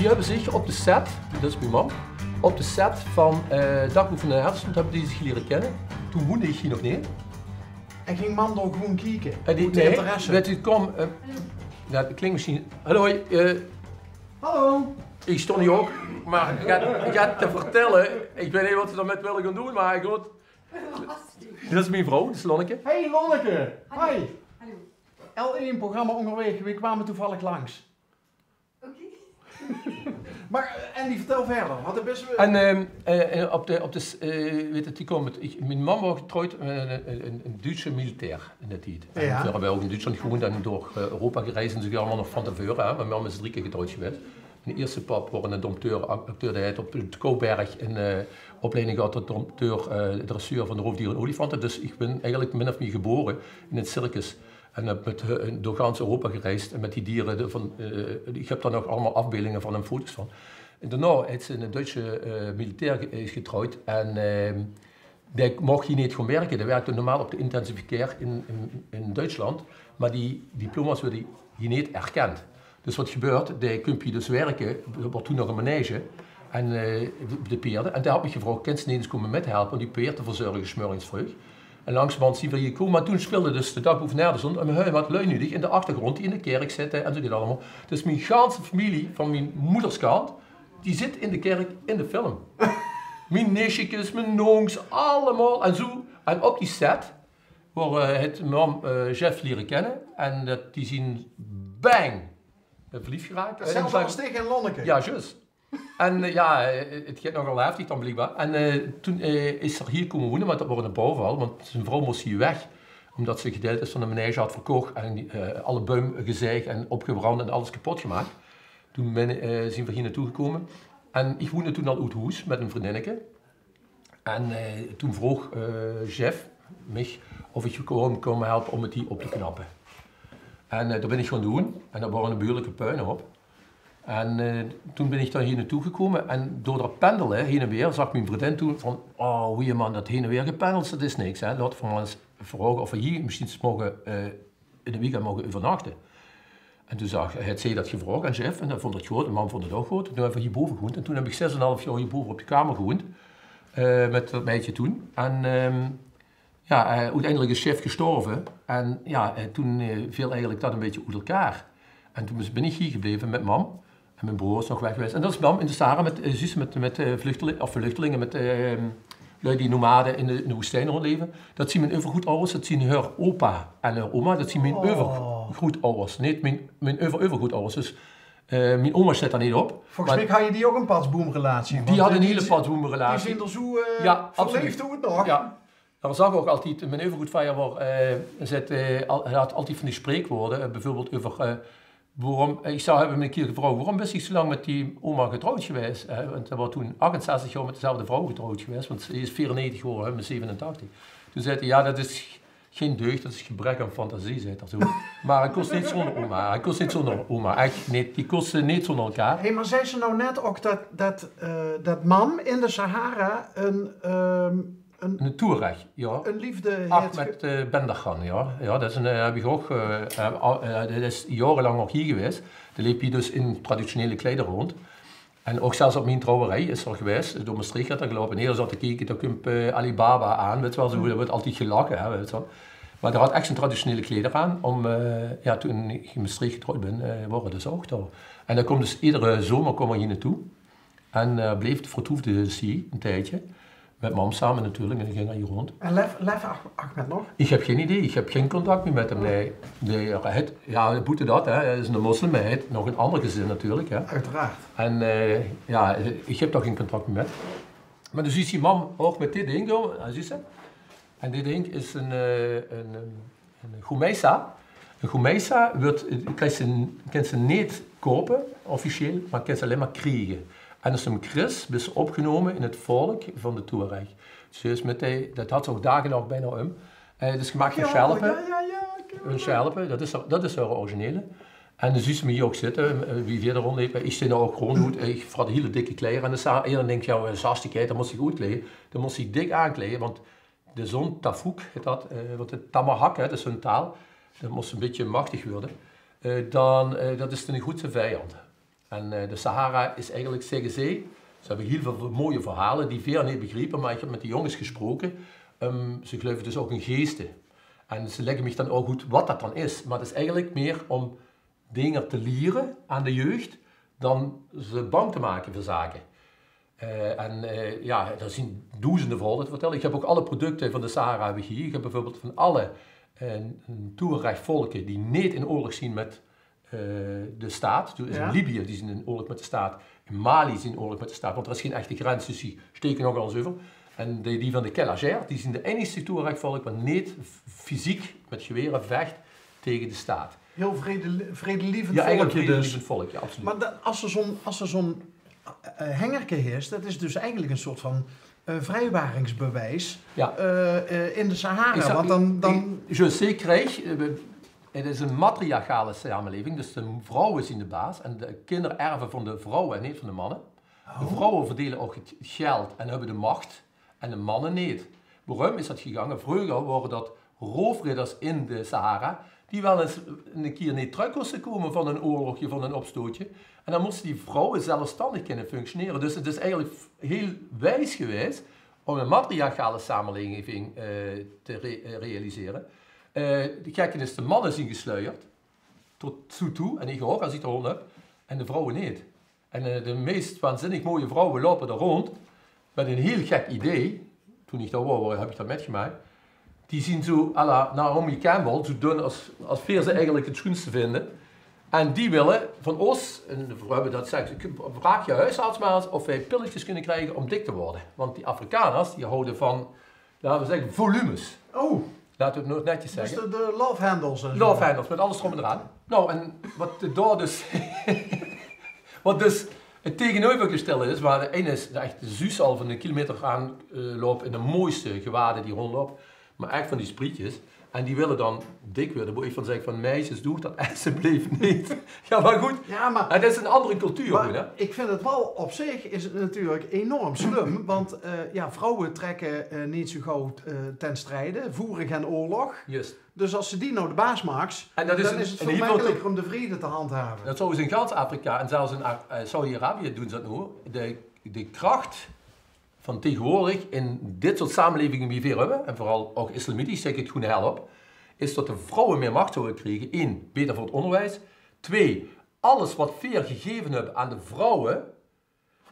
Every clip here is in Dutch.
hebben zich op de set, dat is mijn man, op de set van Dagboek van de Herdershond hebben die zich leren kennen. Toen woonde ik hier nog niet. En ging Mando gewoon kijken? Nee, weet u, kom. Ja, dat klinkt misschien. Hallo, hallo. ik stond hier ook, maar ik ga te vertellen. Ik weet niet wat we daarmee willen gaan doen, maar goed. Dat is mijn vrouw, dat is Lonneke. Hey Lonneke. Hallo. Hi. Hallo. L1-programma onderweg, we kwamen toevallig langs. Oké. Maar, Andy, vertel verder. Wat er best... En op de weet het, die komt, mijn man was getrouwd met een Duitse militair in de tijd. Ja. En toen hebben wij ook in Duitsland gewoond en door Europa gereisd en ze gaan allemaal nog van tevoren. Hè. Mijn man is 3 keer getrouwd geweest. Mijn eerste pap was een dompteur, acteur die hij op het Kouberg in opleiding gehad tot dompteur, dressuur van de roofdieren en olifanten. Dus ik ben eigenlijk min of meer geboren in het circus. En heb door gans Europa gereisd en met die dieren. Ik heb daar nog allemaal afbeeldingen van en foto's van. En daarna is ze een Duitse militair getrouwd en die mocht hier niet gaan werken. Die werkte normaal op de intensive care in Duitsland, maar die diploma's werden hier niet erkend. Dus wat gebeurt, die kun je dus werken, er wordt toen nog een manege, en de peerden. En daar had ik gevraagd, kan ze niet eens komen methelpen om die peer te verzorgen, smuringsvrucht. En langzamerhand zien we hier komen, maar toen speelde dus de Dagboek van Herdershond en we wat leunig in de achtergrond die in de kerk zitten en zo dit allemaal. Dus mijn ganse familie van mijn moederskant, die zit in de kerk in de film. Mijn nichtjes, mijn noons, allemaal en zo. En op die set waar het mam Jeff leren kennen en dat die zien bang verliefd geraakt. Hetzelfde als tegen Lonneke. Ja, juist. En het gaat nogal heftig dan blijkbaar. En toen is er hier komen wonen, maar dat was een bouwval, want zijn vrouw moest hier weg. Omdat ze gedeelte van de manege had verkocht en alle bomen gezeegd en opgebrand en alles kapot gemaakt. Toen zijn we hier naartoe gekomen. En ik woonde toen al uit huis met een vriendinnetje. En toen vroeg Jeff mij of ik kon komen helpen om het hier op te knappen. En dat ben ik gaan doen. En dat waren een behoorlijke puin op. En toen ben ik daar hier naartoe gekomen en door dat pendelen heen en weer zag mijn vriendin toen van, oh goeie man, dat heen en weer gependeld, dat is niks. Hè. Laat voor ons vragen of we hier misschien mogen, in de weekend mogen overnachten. En toen had zij dat gevraagd aan Jeff en dat vond het goed, de man vond het ook goed. En toen hebben we hierboven gewoond en toen heb ik 6,5 jaar hierboven op de kamer gewoond, met dat meidje toen. En uiteindelijk is Jeff gestorven en toen viel eigenlijk dat een beetje uit elkaar. En toen ben ik hier gebleven met mam. En mijn broer is nog weg geweest. En dat is mam in de Sahara met vluchtelingen, met lui die nomaden in de woestijn rondleven. Dat zien mijn overgrootouders, dat zien haar opa en haar oma. Dat zien mijn overgrootouders, niet mijn overgrootouders. Dus mijn oma zit daar niet op. Volgens mij had je die ook een padsboomrelatie. Die hadden een hele padsboomrelatie. Die zijn er zo verleefd hoe het nog. Ja. Dan zag ik ook altijd, mijn overgrootvader hij had altijd van die spreekwoorden, bijvoorbeeld over... ik zou hebben een keer gevraagd, waarom ben je zo lang met die oma getrouwd geweest? Want hij was toen 68 jaar met dezelfde vrouw getrouwd geweest, want ze is 94 geworden, met 87. Toen zei hij, ja, dat is geen deugd, dat is gebrek aan fantasie, zei hij zo. Maar hij kost niet zonder oma, echt niet, die kosten niet zonder elkaar. Hé, maar zei ze nou net ook dat mam in de Sahara een Touareg, ja. Een liefde met Bendagan, ja. Ja, dat is heb ik ook, dat is jarenlang nog hier geweest. Dan liep hij dus in traditionele kleding rond. En ook zelfs op mijn trouwerij is er geweest, door Maastricht had er gelopen. En hier zat te kijken, daar komt Alibaba aan, weet je wel, zo wordt altijd gelachen, hè, weet je wel. Maar hij had echt zijn traditionele kleding aan, toen ik in Maastricht getrouwd ben, waren dus ook daar. En dan komt dus iedere zomer kom hier naartoe. En vertoefde dus hier een tijdje. Met mam samen natuurlijk, en ik ging hier rond. En Lef Ahmed nog? Ik heb geen idee, ik heb geen contact meer met hem. Nee, boete dat, hè. Hij is een moslim, maar hij heeft nog een ander gezin natuurlijk. Hè. Uiteraard. En ik heb daar geen contact meer met. Maar dus is die mam ook met dit ding, zie je. En dit ding is een Goumesa. Een Goumesa kan ze niet kopen, officieel, maar kan ze alleen maar krijgen. En als hem Chris is opgenomen in het volk van de Touareg. Dus dat had ze ook dagenlang bijna om. Het is gemaakt van schelpen. Een schelpen, dat is haar originele. En de zus me hier ook zitten, wie verder rondleeft. Ik zit nou ook gewoon ik had hele dikke kleren. En dan denk je, ja, zastigheid, dan moest ik goed kleden. Dan moest ik dik aankleden, want de zo'n tafouk, want het tamahak, dat is zo'n taal, dat moest een beetje machtig worden. Dat is een goede vijand. En de Sahara is eigenlijk, zeggen ze hebben heel veel mooie verhalen die veel niet begrepen, maar ik heb met die jongens gesproken. Ze geloven dus ook in geesten. En ze leggen me dan ook goed wat dat dan is. Maar het is eigenlijk meer om dingen te leren aan de jeugd dan ze bang te maken voor zaken. Ja, er zijn duizenden verhalen te vertellen. Ik heb ook alle producten van de Sahara hier. Ik heb bijvoorbeeld van alle Tuareg-volken die niet in oorlog zien met de staat. Dus in Libië die zijn in oorlog met de staat. In Mali zijn in oorlog met de staat. Want er is geen echte grens, dus die steken nogal eens over. En die van de Kelager, die zijn de enige Tuareg-volk wat niet fysiek met geweren vecht tegen de staat. Heel vredelievend ja, eigenlijk volkje vredelievend volk, ja, absoluut. Maar als er zo'n hengerke heerst, dat is dus eigenlijk een soort van vrijwaringsbewijs in de Sahara. Want dan... Je sais krijg, het is een matriarchale samenleving, dus de vrouwen zijn de baas en de kinderen erven van de vrouwen en niet van de mannen. De vrouwen verdelen ook het geld en hebben de macht en de mannen niet. Waarom is dat gegaan? Vroeger waren dat roofridders in de Sahara die wel eens een keer niet terug konden komen van een oorlogje, van een opstootje. En dan moesten die vrouwen zelfstandig kunnen functioneren. Dus het is eigenlijk heel wijs geweest om een matriarchale samenleving te realiseren. De gekken is de mannen zijn gesluierd, tot toe, en ik ook als ik er rond heb, en de vrouwen niet. En de meest waanzinnig mooie vrouwen lopen daar rond met een heel gek idee. Toen ik daar was, heb ik dat metgemaakt. Die zien zo à la Naomi Campbell, zo dun als veer ze eigenlijk het schoonste vinden. En die willen van ons, en we hebben dat gezegd, vraag je huisarts maar eens of wij pilletjes kunnen krijgen om dik te worden. Want die Afrikaners, die houden van, laten we zeggen, volumes. Oh. Laten we het nog netjes zeggen. Dus de love handles en zo. Love handles, met alles erom en eraan. Nou, en wat daar dus... wat dus het tegenovergestelde is, waar de ene is echt de Zeus al van een kilometer gaan lopen in de mooiste gewaden die rondloopt. Maar echt van die sprietjes. En die willen dan dik worden. Waar ik van zeg van meisjes, doe dat alsjeblieft niet. Ja, maar goed. Ja, maar, het is een andere cultuur. Maar goed, hè? Ik vind het wel op zich is het natuurlijk enorm slim. Want vrouwen trekken niet zo gauw ten strijde. Voeren geen oorlog. Just. Dus als ze die nou de baas maakt, dan is het veel makkelijker om de vrede te handhaven. Dat zou in ganz Afrika en zelfs in Saudi-Arabië doen ze dat nu. De kracht van tegenwoordig in dit soort samenlevingen die we hier hebben, en vooral ook islamitisch, zeg ik het goed help, is dat de vrouwen meer macht zouden krijgen. 1, beter voor het onderwijs. 2, alles wat veer gegeven hebben aan de vrouwen,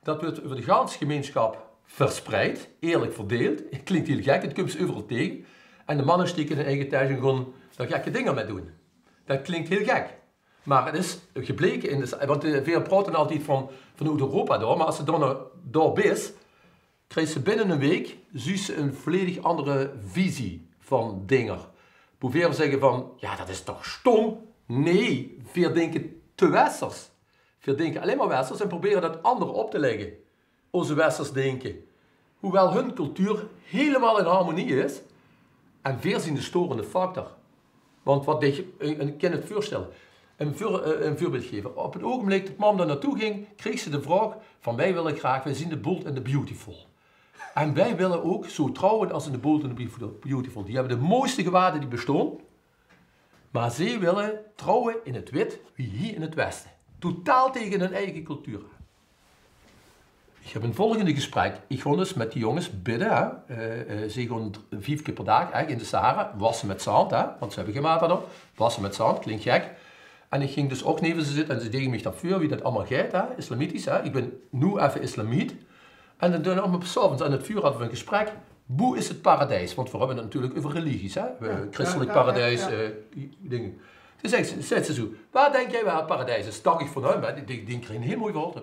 dat wordt over de ganse gemeenschap verspreid, eerlijk verdeeld. Het klinkt heel gek, het komt ze overal tegen. En de mannen steken in hun eigen thuis en gewoon daar gekke dingen mee doen. Dat klinkt heel gek. Maar het is gebleken in de... Want veel praten altijd van Europa door, maar als ze dan door is, krijgt ze binnen een week een volledig andere visie van dingen. Probeer zeggen van, ja dat is toch stom? Nee, veel denken te westers. Veel denken alleen maar westers en proberen dat anderen op te leggen. Onze westers denken. Hoewel hun cultuur helemaal in harmonie is. En veel zien de storende factor. Want wat ik kan het voorstellen. Een voorbeeld geven. Op het ogenblik dat mam daar naartoe ging, kreeg ze de vraag van wij willen graag, wij zien de Bold en de Beautiful. En wij willen ook zo trouwen als in de Bold en de Beautiful. Die hebben de mooiste gewaden die bestaan. Maar zij willen trouwen in het wit, wie hier in het westen. Totaal tegen hun eigen cultuur. Ik heb een volgende gesprek. Ik ga dus met die jongens bidden. Ze gaan 5 keer per dag in de Sahara. Wassen met zand, want ze hebben geen water dan. Wassen met zand, klinkt gek. En ik ging dus ook neven ze zitten en ze deden me dat voor wie dat allemaal gaat, islamitisch. Ik ben nu even islamiet. En dan doen we allemaal s'avonds aan het vuur hadden we een gesprek. Boe is het paradijs, want we hebben het natuurlijk over religies, christelijk paradijs, dingen. Toen zei ze zo, waar denk jij waar het paradijs is? Dacht ik van hem, die kreeg een heel mooi verhaal.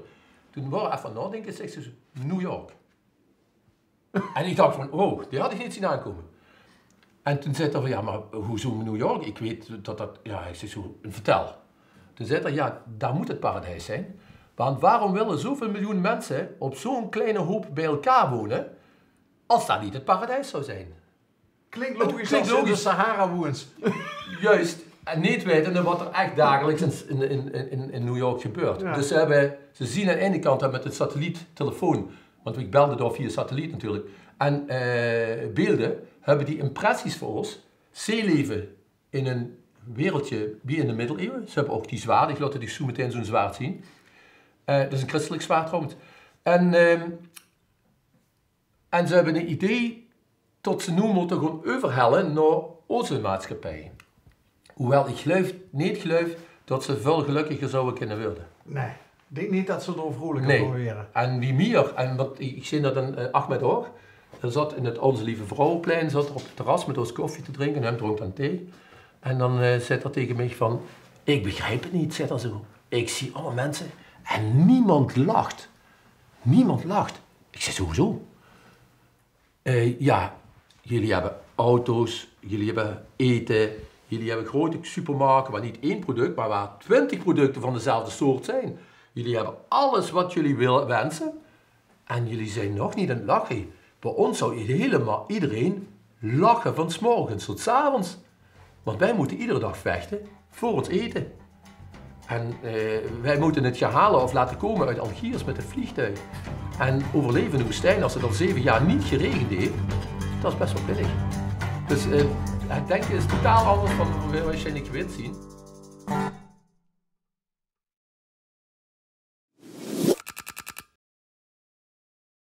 Toen waren we even nadenken, zegt ze zo, New York. En ik dacht van, oh, die had ik niet zien aankomen. En toen zei hij van, ja, maar hoezo New York? Ik weet dat, ja, ik zeg zo, vertel. Toen zei hij, ja, daar moet het paradijs zijn. Want waarom willen zoveel miljoen mensen op zo'n kleine hoop bij elkaar wonen, als dat niet het paradijs zou zijn? Klinkt logisch als in de Sahara woens. Juist, en niet weten wat er echt dagelijks in New York gebeurt. Ja. Dus ze zien aan de ene kant met het satelliettelefoon, want ik belde daar via satelliet natuurlijk, en beelden, hebben die impressies voor ons. Zeeleven in een wereldje wie in de middeleeuwen. Ze hebben ook die zwaarden, ik laat die zo meteen zo'n zwaard zien. Dat is een christelijk zwaard trouwens. En ze hebben een idee tot ze nu moeten gaan overhellen naar onze maatschappij. Hoewel ik niet geloof dat ze veel gelukkiger zouden kunnen worden. Nee, ik denk niet dat ze er vrolijker proberen. En wie meer, en wat, ik zie dat een Ahmed ook, hij zat in het Onze Lieve Vrouwenplein, zat er op het terras met ons koffie te drinken en hem dronk dan thee. En dan zei hij tegen mij van, ik begrijp het niet, zegt hij zo. Ik zie allemaal mensen en niemand lacht. Niemand lacht. Ik zeg, hoezo? Ja, jullie hebben auto's, jullie hebben eten, jullie hebben grote supermarkten waar niet 1 product, maar waar 20 producten van dezelfde soort zijn. Jullie hebben alles wat jullie wensen en jullie zijn nog niet aan het lachen. Bij ons zou iedereen lachen van 's morgens tot 's avonds. Want wij moeten iedere dag vechten voor ons eten. En wij moeten het gaan halen of laten komen uit Algiers met het vliegtuig. En overleven in de woestijn als het al 7 jaar niet geregend heeft, dat is best wel pittig. Dus het denken is totaal anders dan wat je niet gewend zien.